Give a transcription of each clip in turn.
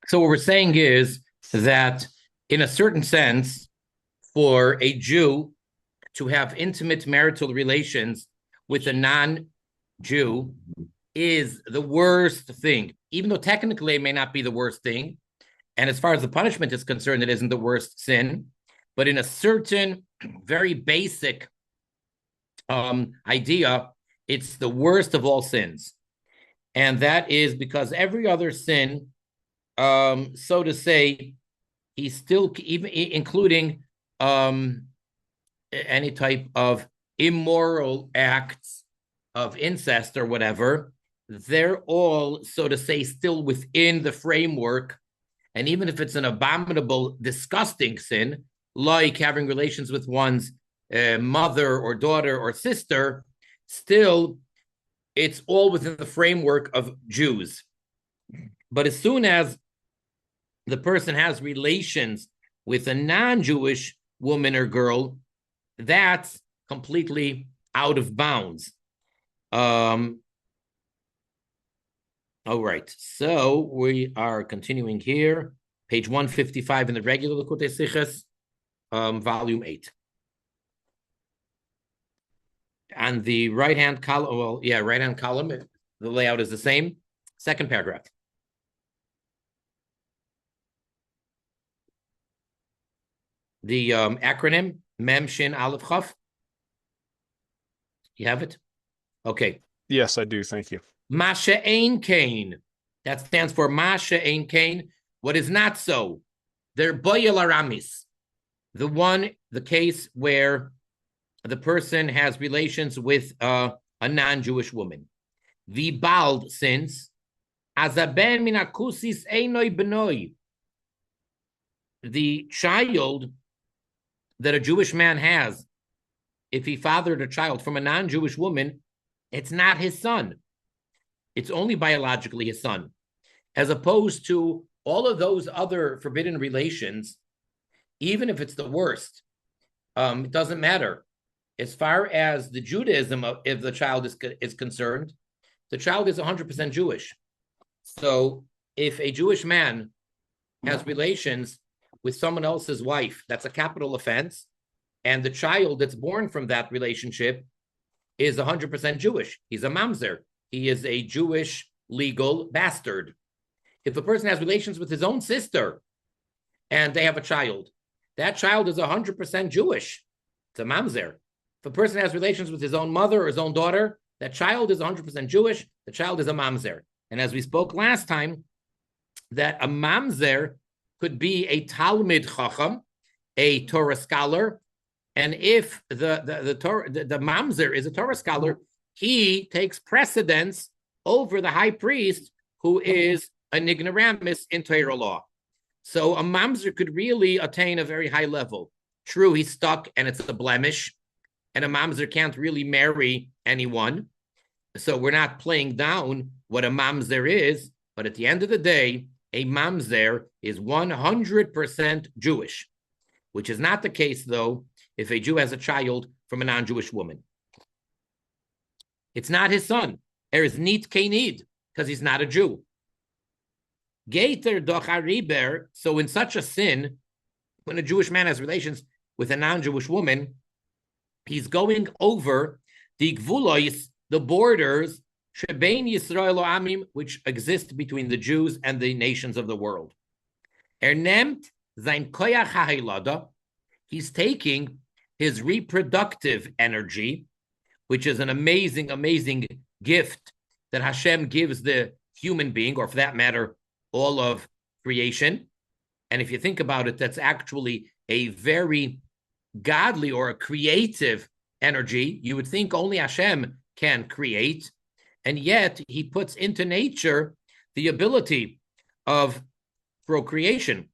So what we're saying is that in a certain sense, for a Jew to have intimate marital relations with a non-Jew is the worst thing, even though technically it may not be the worst thing. And as far as the punishment is concerned, it isn't the worst sin. But in a certain very basic idea, it's the worst of all sins. And that is because every other sin, so to say, he's still, even including any type of immoral acts of incest or whatever, they're all, so to say, still within the framework. And even if it's an abominable, disgusting sin, like having relations with one's mother or daughter or sister, still it's all within the framework of Jews. But as soon as the person has relations with a non-Jewish woman or girl, that's completely out of bounds. All right, so we are continuing here, page 155 in the regular Likutei Sichos, volume 8. On the right-hand column, right-hand column, the layout is the same. Second paragraph. The acronym, Mem Shin Aleph Chaf. You have it? Okay. Yes, I do. Thank you. Masha Ein Kain. That stands for Masha Ein Kain. What is not so? They're Boyel Aramis. The case where the person has relations with a non-Jewish woman. Vibald sins, Azaben minakusis einoi benoi. The child that a Jewish man has, if he fathered a child from a non-Jewish woman, it's not his son. It's only biologically his son, as opposed to all of those other forbidden relations. Even if it's the worst, it doesn't matter. As far as the Judaism if the child is concerned, the child is 100% Jewish. So if a Jewish man has relations with someone else's wife, that's a capital offense, and the child that's born from that relationship is 100% Jewish. He's a mamzer. He is a Jewish legal bastard. If a person has relations with his own sister and they have a child, that child is 100% Jewish. It's a mamzer. If a person has relations with his own mother or his own daughter, that child is 100% Jewish. The child is a mamzer. And as we spoke last time, that a mamzer could be a Talmid Chacham, a Torah scholar. And if the mamzer is a Torah scholar, he takes precedence over the high priest, who is an ignoramus in Torah law. So a mamzer could really attain a very high level. True, he's stuck and it's a blemish, and a mamzer can't really marry anyone. So we're not playing down what a mamzer is, but at the end of the day, a mamzer is 100% Jewish, which is not the case, though, if a Jew has a child from a non-Jewish woman. It's not his son. There is nit kenid, because he's not a Jew. Geiter dochariber, so in such a sin, when a Jewish man has relations with a non-Jewish woman, he's going over the gvulois, the borders, shebein Yisrael amim, which exist between the Jews and the nations of the world. Nemt sein koyach ha'ilada, he's taking his reproductive energy, which is an amazing, amazing gift that Hashem gives the human being, or for that matter, all of creation. And if you think about it, that's actually a very godly or a creative energy. You would think only Hashem can create, and yet he puts into nature the ability of procreation.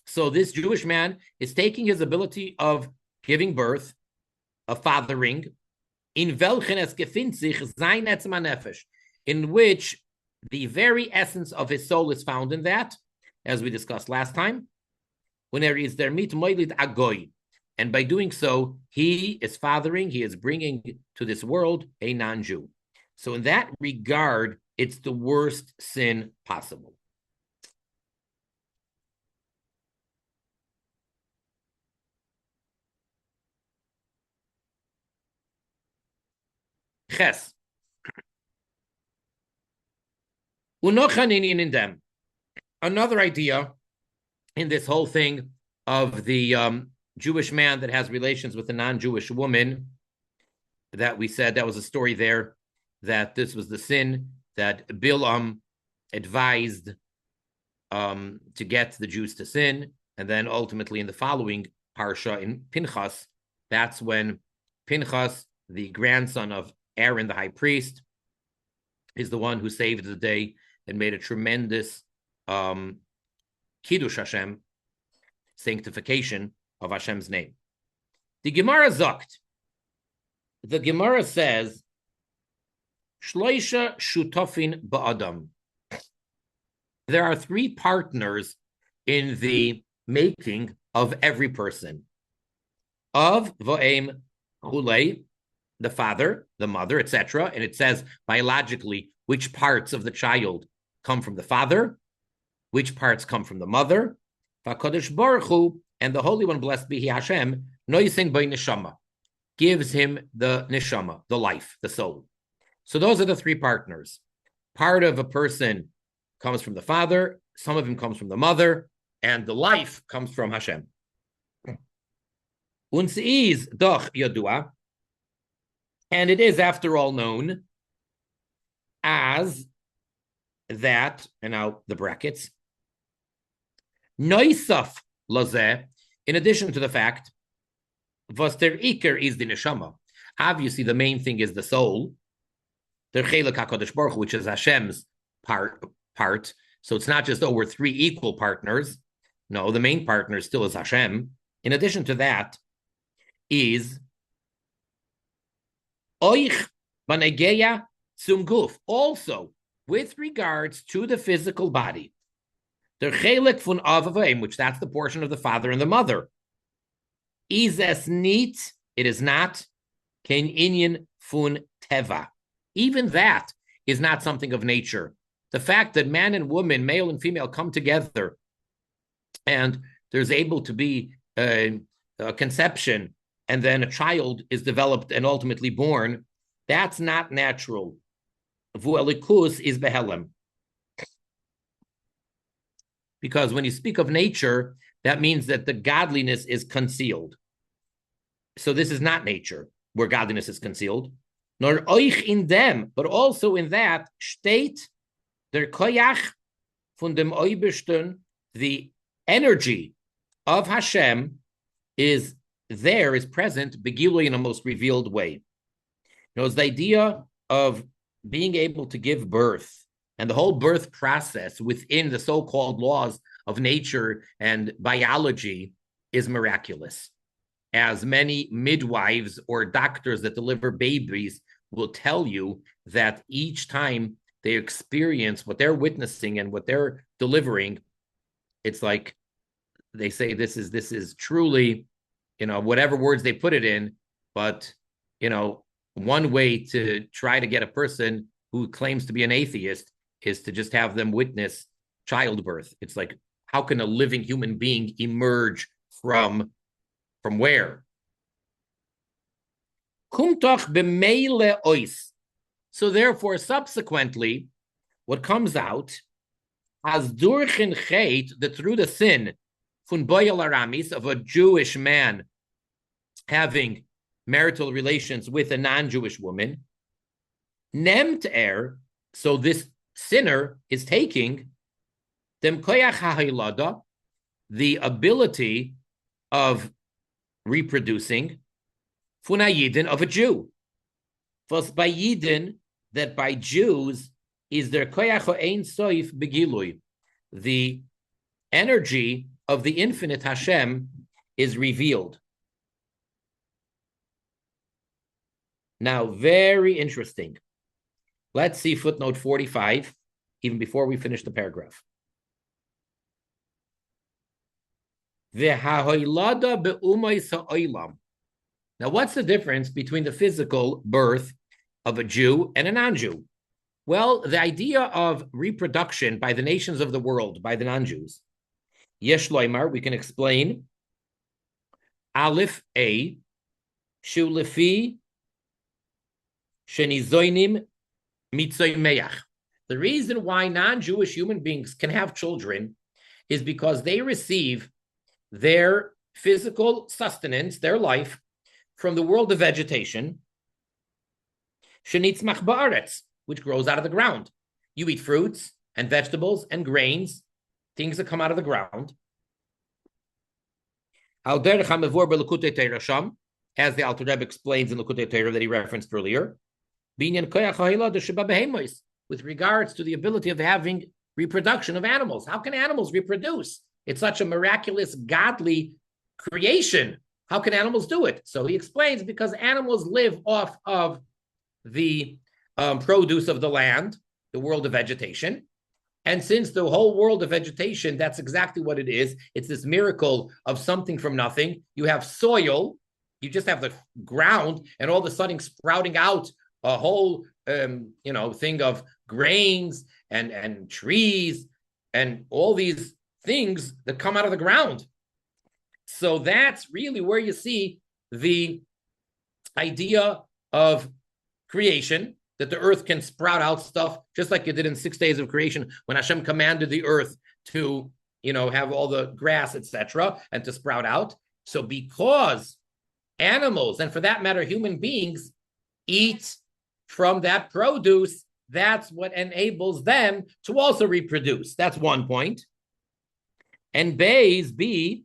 So this Jewish man is taking his ability of giving birth, of fathering, in welchen es gefindt sich sein etzem hanefesh, in which the very essence of his soul is found in that, as we discussed last time. When there is der mit moilid agoy, and by doing so, he is fathering, he is bringing to this world a non-Jew. So in that regard, it's the worst sin possible. Ches. Unochaninin in them. Another idea in this whole thing of the Jewish man that has relations with a non-Jewish woman, that we said that was a story there, that this was the sin that Bilam advised to get the Jews to sin. And then ultimately in the following parsha in Pinchas, that's when Pinchas, the grandson of Aaron, the high priest, is the one who saved the day and made a tremendous Kiddush Hashem, sanctification of Hashem's name. The Gemara Zokt. The Gemara says, Shloisha Shutofin Ba'adam. There are three partners in the making of every person. Of V'em Chulei, the father, the mother, etc. And it says biologically which parts of the child come from the father, which parts come from the mother. VaKadosh Baruch Hu, and the Holy One, blessed be He Hashem, Noisin by Neshama, gives him the Neshama, the life, the soul. So those are the three partners. Part of a person comes from the father, some of him comes from the mother, and the life comes from Hashem. Uns is doch yadua, and it is, after all, known as that, and now the brackets, noisaf lazeh, in addition to the fact, was der iker is the neshama. Obviously, the main thing is the soul, der chelek HaKadosh Baruch Hu, which is Hashem's part. So it's not just, oh, we're three equal partners. No, the main partner still is Hashem. In addition to that, is oich banegeya zum guf, also with regards to the physical body. Der chelek fun avavim, which that's the portion of the father and the mother. Is es nit, it is not, kein inyan fun teva. Even that is not something of nature. The fact that man and woman, male and female, come together and there's able to be a conception and then a child is developed and ultimately born, that's not natural. Vuelikus is behelam. Because when you speak of nature, that means that the godliness is concealed. So this is not nature, where godliness is concealed. Nor oich in them, but also in that, steht der koyach von dem Oibishten, the energy of Hashem is present, begilui, in a most revealed way. You know, it's the idea of being able to give birth and the whole birth process within the so-called laws of nature and biology is miraculous. As many midwives or doctors that deliver babies will tell you that each time they experience what they're witnessing and what they're delivering, it's like they say this is truly, you know, whatever words they put it in, but, you know, one way to try to get a person who claims to be an atheist is to just have them witness childbirth. It's like, how can a living human being emerge from where? Kumtoch b'meile ois. So therefore, subsequently, what comes out as durchin chet, that through the sin fun boyel aramis, of a Jewish man having marital relations with a non-Jewish woman, nemt so this sinner is taking dem koyach ha'ilada, the ability of reproducing, funa yidin, of a Jew. Was by yidin, that by Jews is their koyach ha'ein soif begilui, the energy of the infinite Hashem is revealed. Now, very interesting. Let's see footnote 45, even before we finish the paragraph. Now, what's the difference between the physical birth of a Jew and a non-Jew? Well, the idea of reproduction by the nations of the world, by the non-Jews, Yesh Loimar, we can explain, Aleph A, Shu Lefi shenizoinim mitzoimeach. The reason why non-Jewish human beings can have children is because they receive their physical sustenance, their life, from the world of vegetation, shenitzmach ba'aretz, which grows out of the ground. You eat fruits and vegetables and grains, things that come out of the ground. As the Alter Rebbe explains in Likutei Torah that he referenced earlier, with regards to the ability of having reproduction of animals. How can animals reproduce? It's such a miraculous, godly creation. How can animals do it? So he explains, because animals live off of the produce of the land, the world of vegetation. And since the whole world of vegetation, that's exactly what it is. It's this miracle of something from nothing. You have soil, you just have the ground, and all of a sudden sprouting out a whole thing of grains and trees and all these things that come out of the ground. So that's really where you see the idea of creation, that the earth can sprout out stuff, just like it did in 6 days of creation when Hashem commanded the earth to, have all the grass, etc., and to sprout out. So because animals, and for that matter, human beings, eat from that produce, that's what enables them to also reproduce. That's one point. And Beis, B,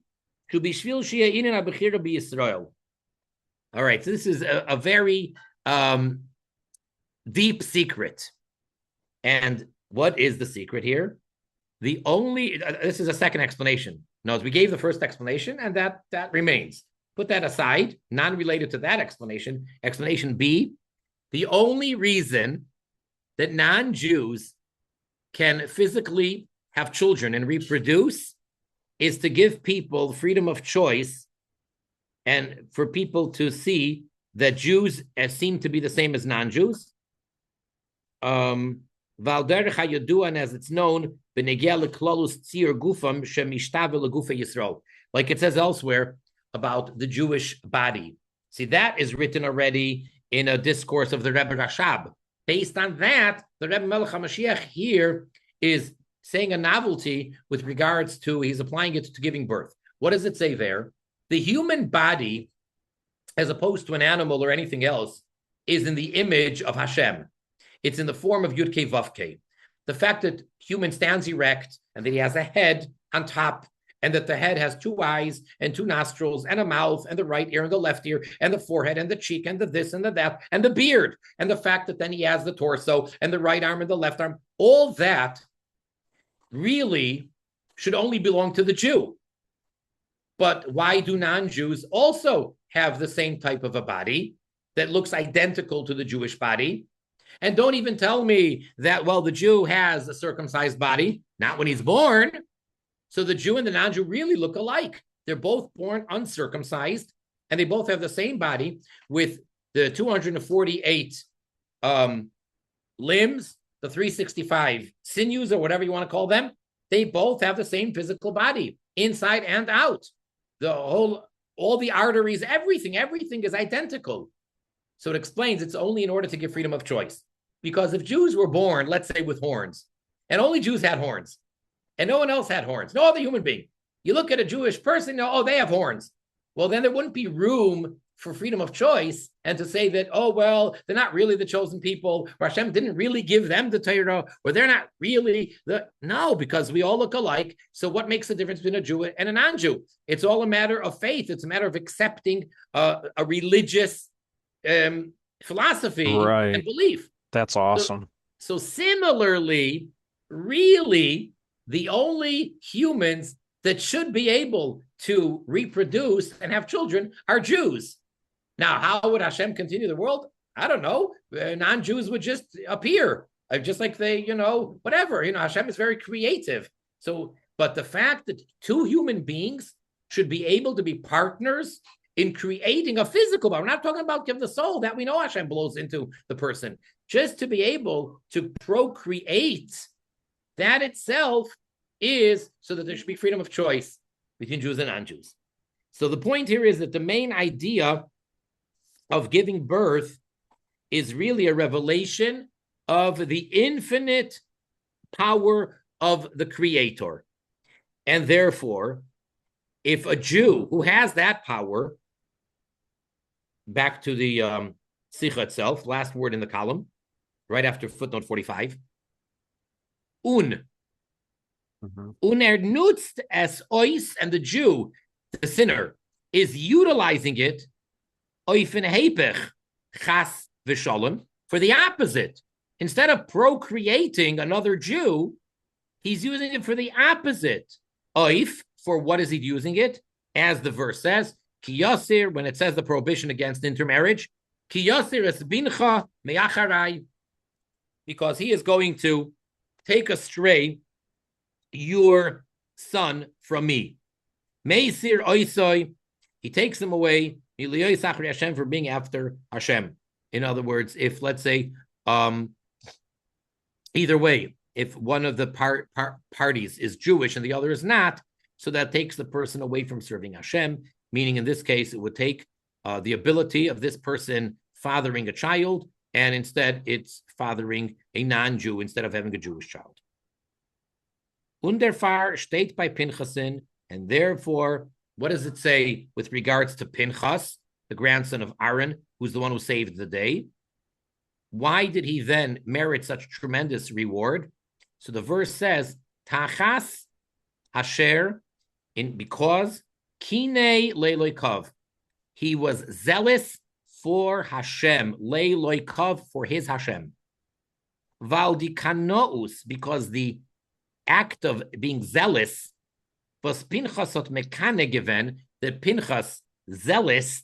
to be shvil she'inin ha'bechira b'Yisrael. All right, so this is a very deep secret. And what is the secret here? This is a second explanation. Notice we gave the first explanation, and that remains. Put that aside, non-related to that explanation. Explanation B, the only reason that non-Jews can physically have children and reproduce is to give people freedom of choice and for people to see that Jews seem to be the same as non-Jews. And as it's known, like it says elsewhere about the Jewish body. See, that is written already in a discourse of the Rebbe Rashab. Based on that, the Rebbe Melech HaMashiach here is saying a novelty with regards to, he's applying it to giving birth. What does it say there? The human body, as opposed to an animal or anything else, is in the image of Hashem. It's in the form of Yud Kei Vav Kei. The fact that human stands erect and that he has a head on top, and that the head has 2 eyes and 2 nostrils and a mouth and the right ear and the left ear and the forehead and the cheek and the this and the that and the beard, and the fact that then he has the torso and the right arm and the left arm, all that really should only belong to the Jew. But why do non-Jews also have the same type of a body that looks identical to the Jewish body? And don't even tell me that, well, the Jew has a circumcised body, not when he's born. So the Jew and the non-Jew really look alike. They're both born uncircumcised, and they both have the same body with the 248 limbs, the 365 sinews, or whatever you want to call them. They both have the same physical body, inside and out. All the arteries, everything is identical. So it explains it's only in order to give freedom of choice. Because if Jews were born, let's say, with horns, and only Jews had horns, and no one else had horns, no other human being, you look at a Jewish person, they have horns. Well, then there wouldn't be room for freedom of choice and to say that, they're not really the chosen people, or Hashem didn't really give them the Torah, or they're not really no, because we all look alike. So what makes the difference between a Jew and a non-Jew? It's all a matter of faith. It's a matter of accepting a religious philosophy and belief. That's awesome. So similarly, really, the only humans that should be able to reproduce and have children are Jews. Now, how would Hashem continue the world? I don't know. Non-Jews would just appear, just like they, whatever. Hashem is very creative. So, but the fact that 2 human beings should be able to be partners in creating a physical body. We're not talking about give the soul that we know Hashem blows into the person. Just to be able to procreate, that itself is so that there should be freedom of choice between Jews and non-Jews. So the point here is that the main idea of giving birth is really a revelation of the infinite power of the Creator. And therefore, if a Jew who has that power, back to the Sikha itself, last word in the column, right after footnote 45, nutzt es ois, and the Jew, the sinner, is utilizing it oifen hepech chas v'shalom, for the opposite. Instead of procreating another Jew, he's using it for the opposite. Oif, for what is he using it? As the verse says, ki yasir, when it says the prohibition against intermarriage, ki yasir es bincha me'acharai, because he is going to take astray your son from me. Meisir oisoi, he takes him away Hashem, for being after Hashem. In other words, if let's say either way, if one of the parties is Jewish and the other is not, so that takes the person away from serving Hashem, meaning in this case, it would take the ability of this person fathering a child, and instead it's fathering a non-Jew instead of having a Jewish child. Underfar steht bei Pinchasin, and therefore, what does it say with regards to Pinchas, the grandson of Aaron, who's the one who saved the day? Why did he then merit such tremendous reward? So the verse says, Tachas Asher, because Kine Leiloikov, he was zealous for Hashem, Leiloikov, for his Hashem. Valdikanous, because the act of being zealous was Pinchasot mekane given, that Pinchas zealous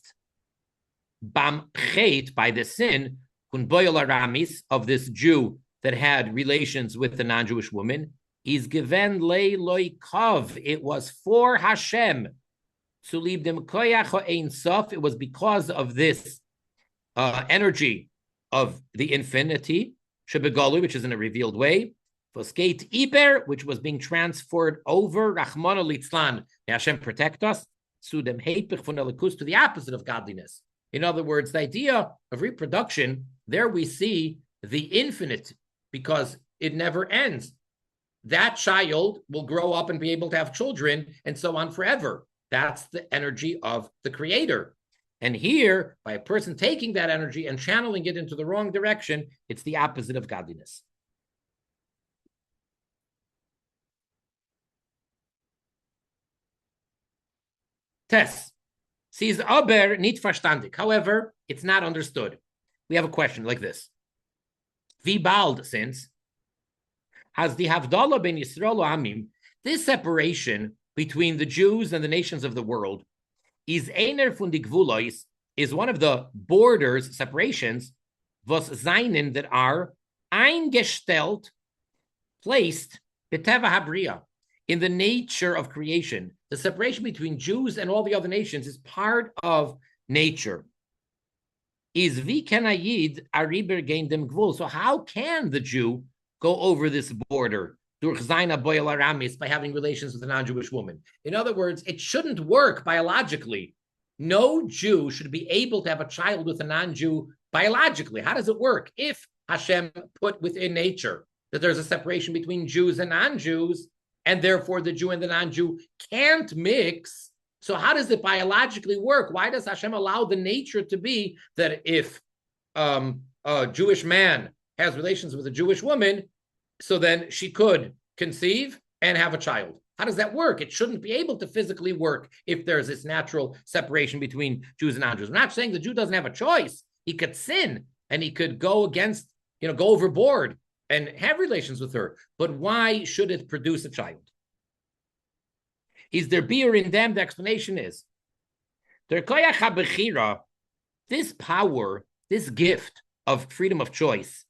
bam chet, by the sin kunboyel aramis, of this Jew that had relations with the non-Jewish woman, is given leiloikov. It was for Hashem. To leave them koyach ein sof. It was because of this energy of the infinity, shebegolu, which is in a revealed way. Foskate Iber, which was being transferred over, Rachmana Litzlan, may Hashem protect us, Sudem Hepich von Elikus, to the opposite of godliness. In other words, the idea of reproduction, there we see the infinite, because it never ends. That child will grow up and be able to have children, and so on forever. That's the energy of the Creator. And here, by a person taking that energy and channeling it into the wrong direction, it's the opposite of godliness. Tess sees aber nicht verstandig. However, it's not understood. We have a question like this: Wie bald, since has the Havdalah ben Yisrael Amim, this separation between the Jews and the nations of the world, is einer von die Gvulois, is one of the borders, separations, was seinen, that are eingestellt, placed, beteva habria, in the nature of creation. The separation between Jews and all the other nations is part of nature. Is vi kenayid ariber gain dem gvul. So how can the Jew go over this border durch seine boyel aramis, by having relations with a non-Jewish woman? In other words, it shouldn't work biologically. No Jew should be able to have a child with a non-Jew biologically. How does it work? If Hashem put within nature that there's a separation between Jews and non-Jews, and therefore the Jew and the non-Jew can't mix, so how does it biologically work? Why does Hashem allow the nature to be that if a Jewish man has relations with a Jewish woman, so then she could conceive and have a child? How does that work? It shouldn't be able to physically work if there's this natural separation between Jews and non-Jews. I'm not saying the Jew doesn't have a choice. He could sin and he could go against, go overboard and have relations with her. But why should it produce a child? Is there beer in them? The explanation is, this power, this gift of freedom of choice,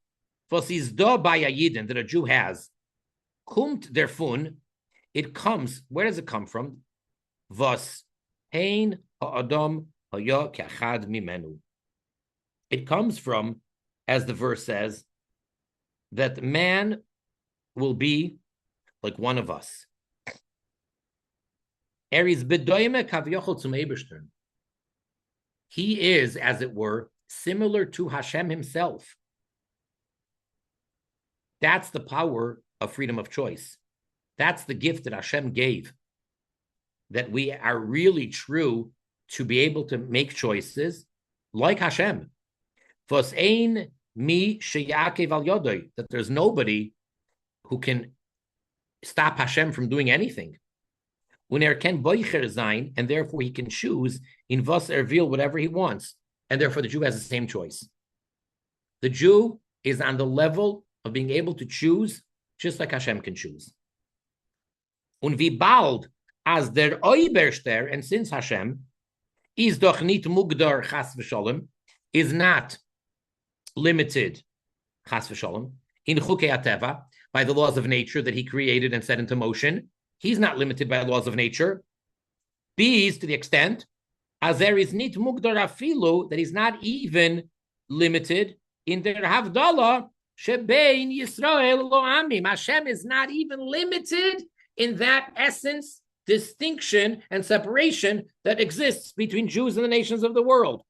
that a Jew has, kumt derfun, it comes, where does it come from? Vas hein ha'adam haya kachad mimenu. It comes from, as the verse says, that man will be like one of us. He is, as it were, similar to Hashem himself. That's the power of freedom of choice. That's the gift that Hashem gave, that we are really true to be able to make choices like Hashem. That there's nobody who can stop Hashem from doing anything. And therefore he can choose in was ervil whatever he wants. And therefore the Jew has the same choice. The Jew is on the level of being able to choose just like Hashem can choose. Und wie bald as der Oiberster, and since Hashem is doch nicht mugdar chas v'sholem, is not limited chas v'sholem in chukei ateva, by the laws of nature that he created and set into motion. He's not limited by laws of nature. Beis, to the extent as there is nit mugdar afilu, that he's not even limited in their havdalah shebein Yisrael lo amim. Hashem is not even limited in that essence, distinction, and separation that exists between Jews and the nations of the world.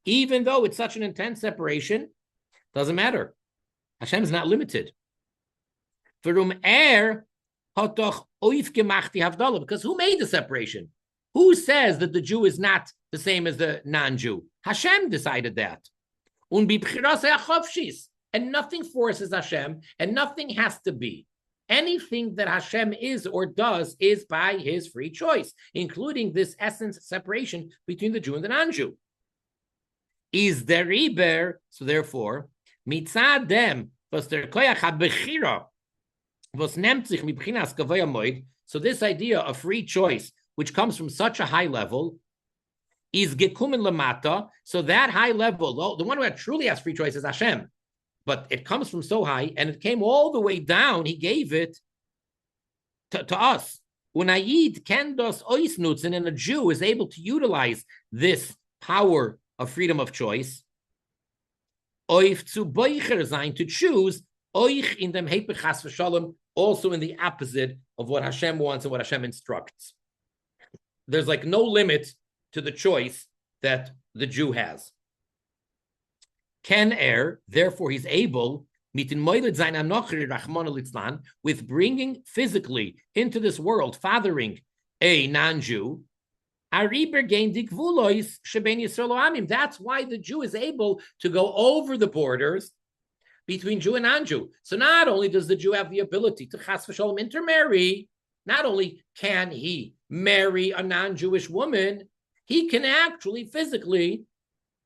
Even though it's such an intense separation, doesn't matter. Hashem is not limited. Because who made the separation? Who says that the Jew is not the same as the non-Jew? Hashem decided that. And nothing forces Hashem, and nothing has to be. Anything that Hashem is or does is by his free choice, including this essence separation between the Jew and the non-Jew. Is der Iber, so therefore, mitzadem, was der koyach habechira, was nimmt sich mibchinas kavaya moed, so this idea of free choice, which comes from such a high level, is gekumen lamata, so that high level, the one who truly has free choice is Hashem, but it comes from so high, and it came all the way down, he gave it to us. Unayid kendos oisnutzen, and a Jew is able to utilize this power of freedom of choice, oif zu boicher sein, to choose, oich in dem hepech chas v'shalom, also in the opposite of what Hashem wants and what Hashem instructs. There's like no limit to the choice that the Jew has. Ken therefore he's able, with bringing physically into this world, fathering a non-Jew. That's why the Jew is able to go over the borders between Jew and non-Jew. So not only does the Jew have the ability to chas v'sholom intermarry, not only can he marry a non-Jewish woman, he can actually physically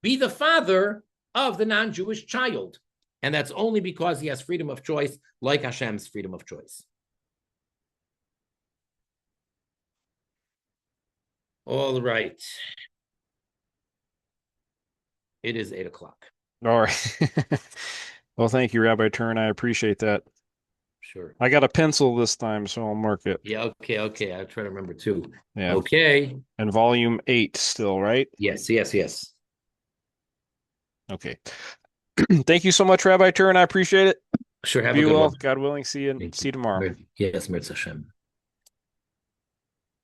be the father of the non-Jewish child. And that's only because he has freedom of choice, like Hashem's freedom of choice. All right. It is 8 o'clock. All right. Well, thank you, Rabbi Turen. I appreciate that. Sure. I got a pencil this time, so I'll mark it. Yeah, okay. I'll try to remember too. Yeah. Okay. And volume 8 still, right? Yes. Okay. Thank you so much, Rabbi Turen. I appreciate it. Sure. Have Be a good well. one. God willing. See you tomorrow. Yes, Mirz Hashem.